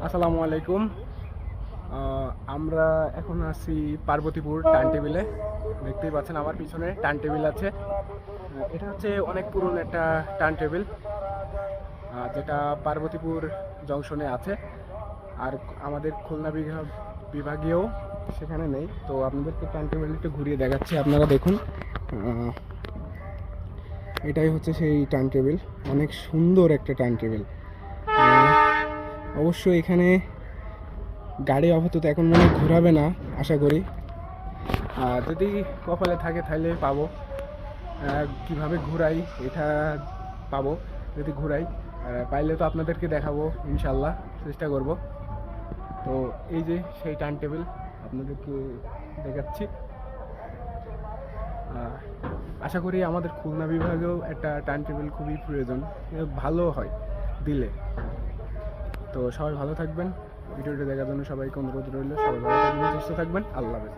আসসালামু আলাইকুম। আমরা এখন আছি পার্বতীপুর টার্ন টেবিলে। দেখতেই পাচ্ছেন আমার পিছনে টার্ন টেবিল আছে। এটা হচ্ছে অনেক পুরনো একটা টার্ন টেবিল, যেটা পার্বতীপুর জংশনে আছে। আর আমাদের খুলনা বিভাগীয় সেখানে নেই। তো আপনাদেরকে টার্ন টেবিল একটু ঘুরিয়ে দেখাচ্ছি, আপনারা দেখুন। এটাই হচ্ছে সেই টার্ন টেবিল, অনেক সুন্দর একটা টার্ন টেবিল। অবশ্য এখানে গাড়ি আপাতত এখন মনে হয় ঘোরাবে না, আশা করি। যদি কপালে থাকে তাহলে পাবো। কিভাবে ঘুরাই এটা পাবো যদি ঘুরাই। পাইলে তো আপনাদেরকে দেখাবো, ইনশাল্লাহ চেষ্টা করব। তো এই যে সেই টার্ন টেবিল আপনাদেরকে দেখাচ্ছি। আশা করি আমাদের খুলনা বিভাগেও একটা টার্ন টেবিল খুবই প্রয়োজন, ভালো হয় দিলে। তো সবাই ভালো থাকবেন। ভিডিওটি দেখার জন্য সবাইকে অনুরোধ রইল। সবাই ভালো থাকবেন, সুস্থ থাকবেন। আল্লাহ হাফেজ।